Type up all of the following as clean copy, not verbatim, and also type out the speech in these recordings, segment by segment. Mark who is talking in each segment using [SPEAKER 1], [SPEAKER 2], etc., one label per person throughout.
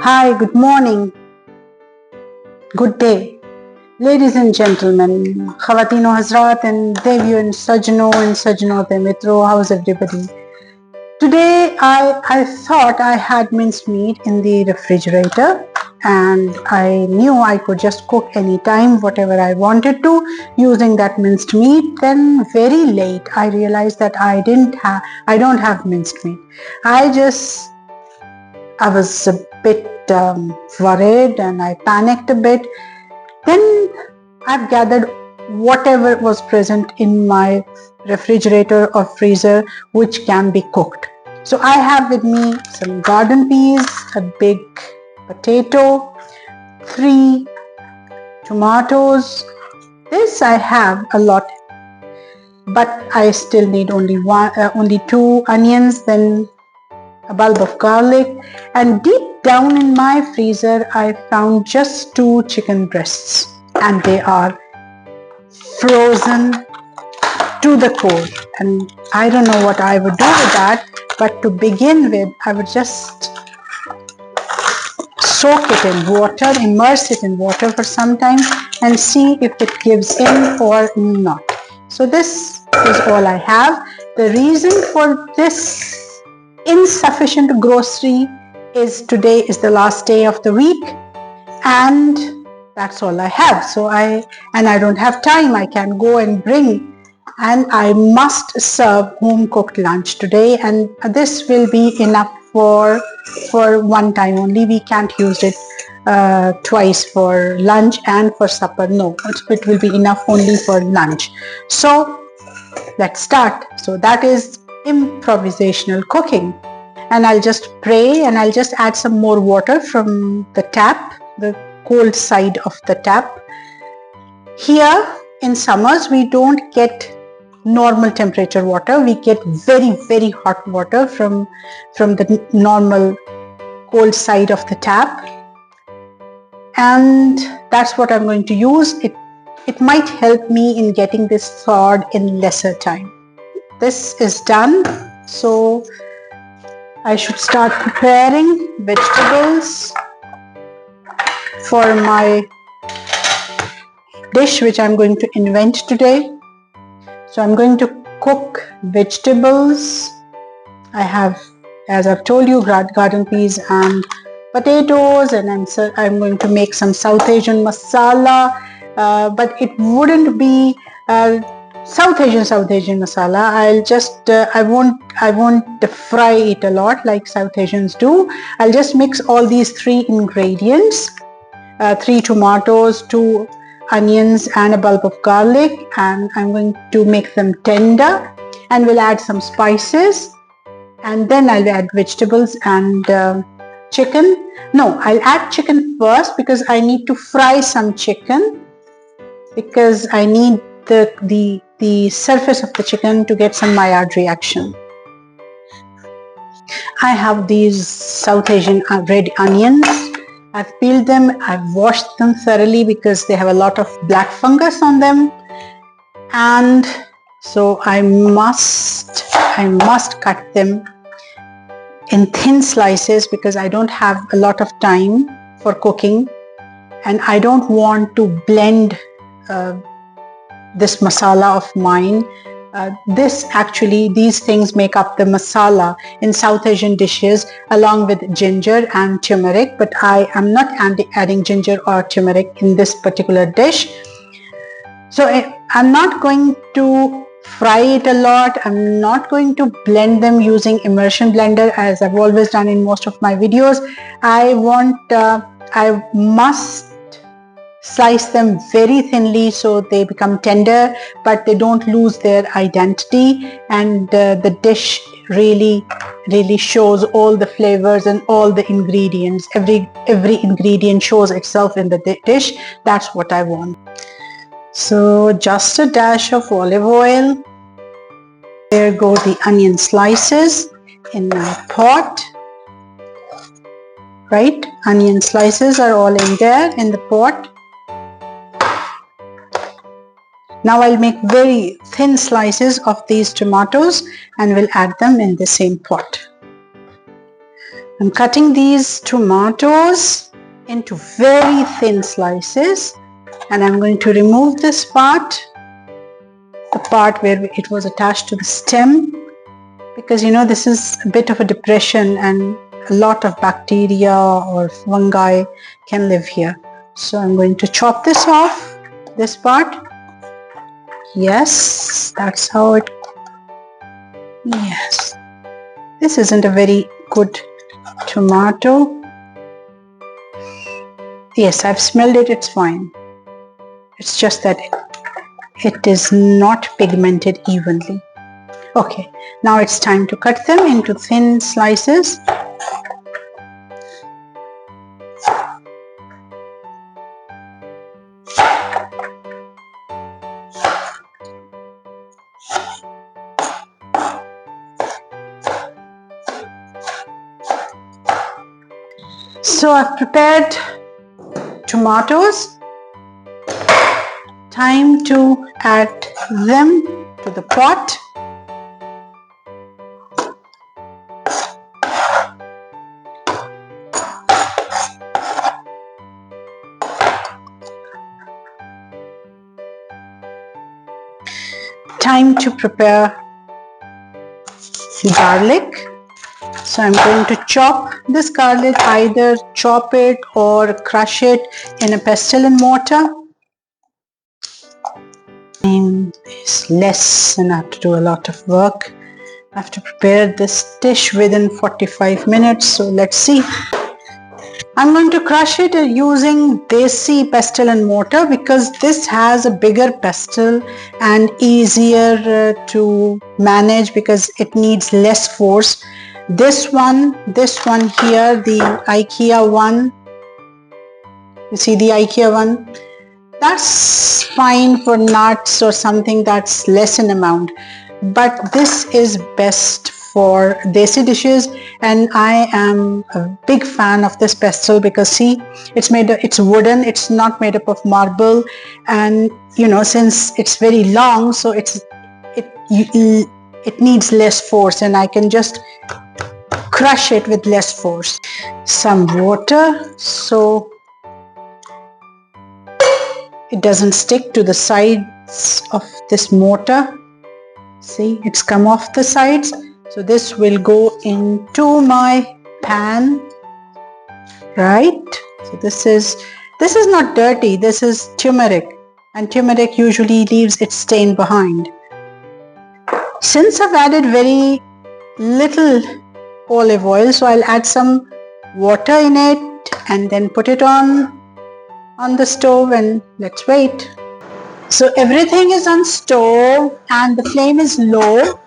[SPEAKER 1] Hi, good morning, good day, ladies and gentlemen, Khawatino Hazrat and Deviyo and Sajno de Mitro, how's everybody? Today I thought I had minced meat in the refrigerator and I knew I could just cook anytime whatever I wanted to using that minced meat. Then very late I realized that I don't have minced meat. I was a bit worried and I panicked a bit. Then I've gathered whatever was present in my refrigerator or freezer which can be cooked. So I have with me some garden peas, a big potato, 3 tomatoes. This I have a lot, but I still need only 2 onions, then a bulb of garlic, and deep down in my freezer I found just 2 chicken breasts and they are frozen to the core, and I don't know what I would do with that, but to begin with I would just soak it in water, immerse it in water for some time and see if it gives in or not. So this is all I have. The reason for this insufficient grocery is today is the last day of the week and that's all I have. So I don't have time. I can go and bring, and I must serve home cooked lunch today, and this will be enough for one time only. We can't use it twice for lunch and for supper. No, it will be enough only for lunch. So let's start. So that is improvisational cooking, and I'll just pray and I'll just add some more water from the tap, the cold side of the tap. Here in summers we don't get normal temperature water, we get very hot water from the normal cold side of the tap, and that's what I'm going to use. It might help me in getting this thawed in lesser time. This is done, so I should start preparing vegetables for my dish which I'm going to invent today. So I'm going to cook vegetables. I have, as I've told you, garden peas and potatoes, and I'm going to make some South Asian masala, but it wouldn't be South Asian masala. I'll just I won't fry it a lot like South Asians do. I'll just mix all these 3 ingredients, 3 tomatoes, 2 onions and a bulb of garlic, and I'm going to make them tender, and we'll add some spices, and then I'll add vegetables and chicken. No, I'll add chicken first because I need to fry some chicken, because I need the surface of the chicken to get some Maillard reaction. I have these South Asian red onions. I've peeled them, I've washed them thoroughly because they have a lot of black fungus on them, and so I must cut them in thin slices because I don't have a lot of time for cooking, and I don't want to blend this masala of mine. These things make up the masala in South Asian dishes along with ginger and turmeric, but I am not adding ginger or turmeric in this particular dish. So I'm not going to fry it a lot. I'm not going to blend them using immersion blender as I've always done in most of my videos. I must slice them very thinly so they become tender, but they don't lose their identity, and the dish really shows all the flavors and all the ingredients. Every ingredient shows itself in the dish. That's what I want. So just a dash of olive oil. There go the onion slices in my pot. Right, onion slices are all in there in the pot. Now I'll make very thin slices of these tomatoes and we'll add them in the same pot. I'm cutting these tomatoes into very thin slices, and I'm going to remove this part, the part where it was attached to the stem, because this is a bit of a depression and a lot of bacteria or fungi can live here. So I'm going to chop this off, this part. Yes, that's how it, yes. This isn't a very good tomato. Yes, I've smelled it, it's fine. It's just that it is not pigmented evenly. Okay, now it's time to cut them into thin slices. So I've prepared tomatoes. Time to add them to the pot. Time to prepare garlic. So I'm going to chop this garlic, either chop it or crush it in a pestle and mortar. Time is less and I have to do a lot of work. I have to prepare this dish within 45 minutes, so let's see. I'm going to crush it using desi pestle and mortar because this has a bigger pestle and easier to manage because it needs less force. This one here, the IKEA one, you see the IKEA one, that's fine for nuts or something that's less in amount, but this is best for desi dishes, and I am a big fan of this pestle because see, it's wooden, it's not made up of marble, and since it's very long, so it needs less force, and I can just crush it with less force. Some water so it doesn't stick to the sides of this mortar. See, it's come off the sides. So this will go into my pan, right? So this is not dirty, this is turmeric, and turmeric usually leaves its stain behind. Since I've added very little olive oil, so I'll add some water in it and then put it on the stove and let's wait. So everything is on stove and the flame is low.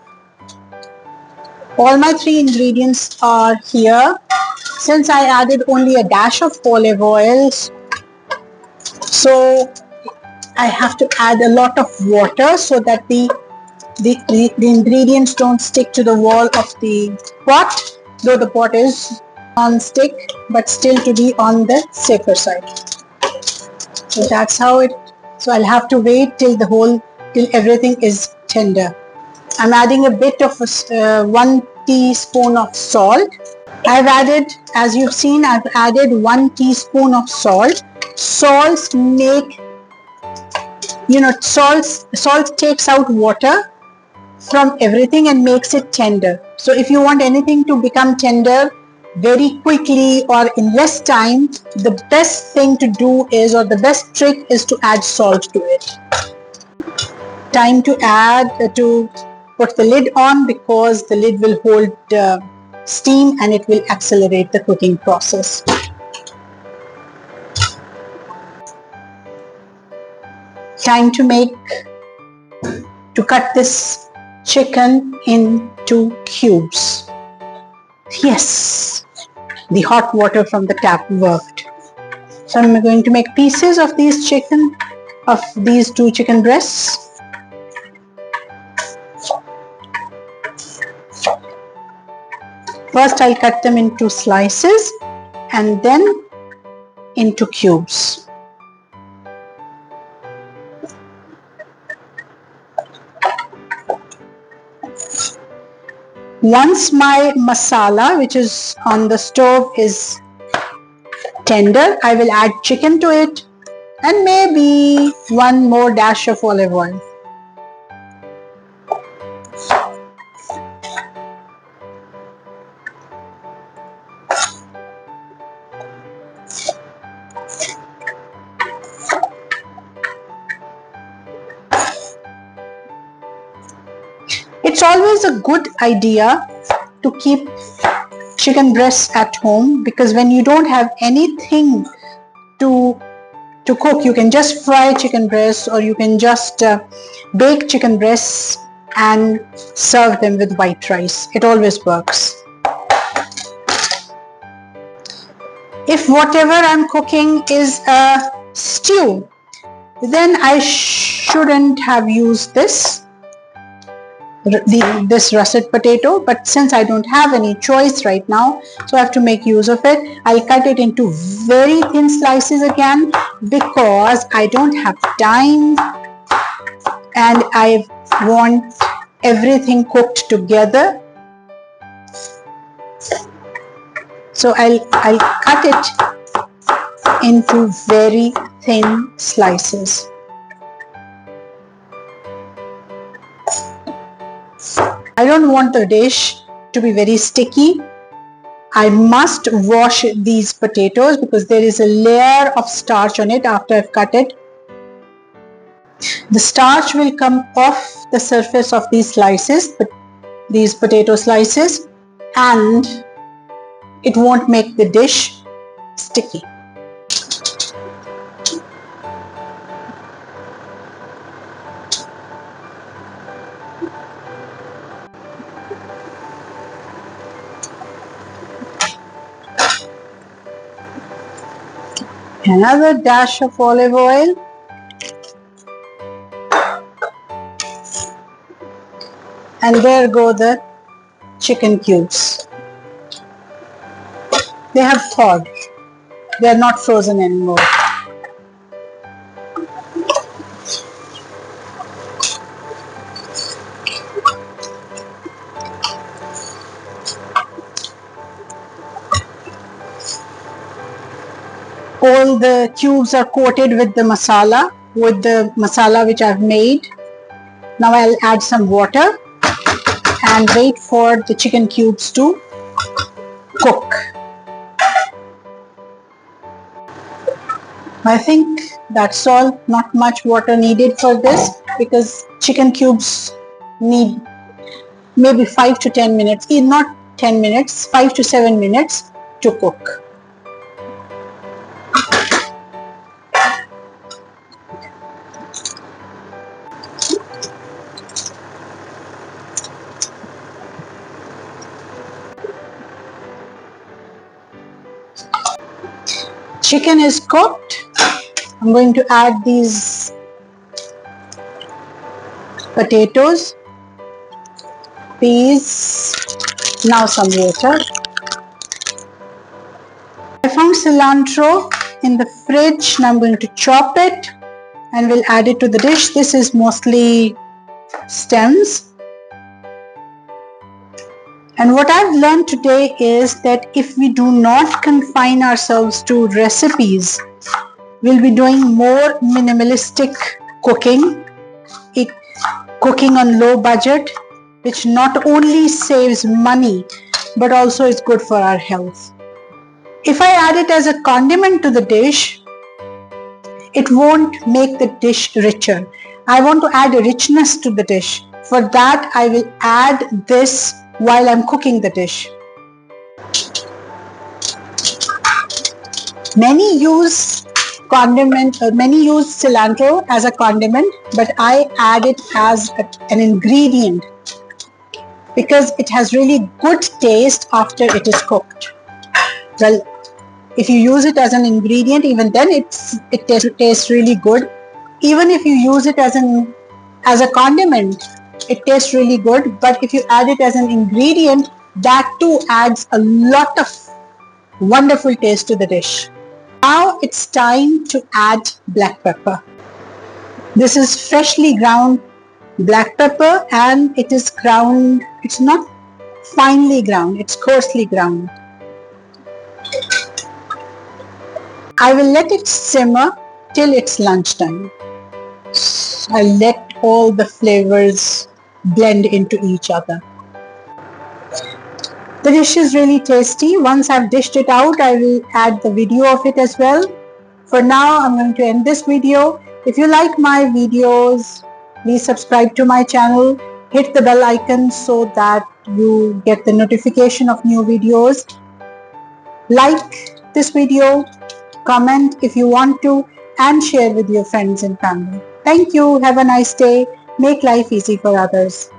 [SPEAKER 1] All my 3 ingredients are here. Since I added only a dash of olive oil, so I have to add a lot of water so that the ingredients don't stick to the wall of the pot, though the pot is non-stick, but still to be on the safer side. So that's how it, so I'll have to wait till everything is tender. I'm adding a bit of 1 teaspoon of salt. I've added, as you've seen, I've added 1 teaspoon of salt. Salts make, salt takes out water from everything and makes it tender. So if you want anything to become tender very quickly or in less time, the best thing to do is, or the best trick is to add salt to it. Time to put the lid on because the lid will hold steam and it will accelerate the cooking process. Time to cut this chicken into cubes. Yes, the hot water from the tap worked. So I'm going to make pieces of these 2 chicken breasts. First I'll cut them into slices and then into cubes. Once my masala, which is on the stove, is tender, I will add chicken to it and maybe one more dash of olive oil. It's always a good idea to keep chicken breasts at home, because when you don't have anything to cook, you can just fry chicken breasts, or you can just bake chicken breasts and serve them with white rice. It always works. If whatever I'm cooking is a stew, then I shouldn't have used this russet potato, but since I don't have any choice right now, so I have to make use of it. I'll cut it into very thin slices again because I don't have time and I want everything cooked together. So I'll cut it into very thin slices. I don't want the dish to be very sticky. I must wash these potatoes because there is a layer of starch on it after I've cut it. The starch will come off the surface of these slices, these potato slices, and it won't make the dish sticky. Another dash of olive oil. And there go the chicken cubes. They have thawed. They are not frozen anymore. All the cubes are coated with the masala which I've made. Now I'll add some water and wait for the chicken cubes to cook. I think that's all. Not much water needed for this because chicken cubes need maybe 5 to 10 minutes, not 10 minutes, 5 to 7 minutes to cook. Chicken is cooked. I'm going to add these potatoes, peas, now some water. I found cilantro in the fridge. Now I'm going to chop it and we'll add it to the dish. This is mostly stems. And what I've learned today is that if we do not confine ourselves to recipes, we'll be doing more minimalistic cooking, cooking on low budget, which not only saves money, but also is good for our health. If I add it as a condiment to the dish, it won't make the dish richer. I want to add a richness to the dish. For that, I will add this while I'm cooking the dish. Many use cilantro as a condiment, but I add it as an ingredient because it has really good taste after it is cooked. Well, if you use it as an ingredient, even then it tastes really good. Even if you use it as a condiment, it tastes really good, but if you add it as an ingredient, that too adds a lot of wonderful taste to the dish. Now it's time to add black pepper. This is freshly ground black pepper and it is ground, it's not finely ground, it's coarsely ground. I will let it simmer till it's lunchtime. I'll let all the flavors blend into each other. The dish is really tasty. Once I've dished it out, I will add the video of it as well. For now, I'm going to end this video. If you like my videos, please subscribe to my channel. Hit the bell icon so that you get the notification of new videos. Like this video, comment if you want to, and share with your friends and family. Thank you. Have a nice day. Make life easy for others.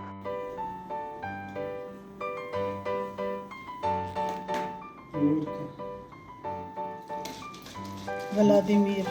[SPEAKER 1] Vladimir.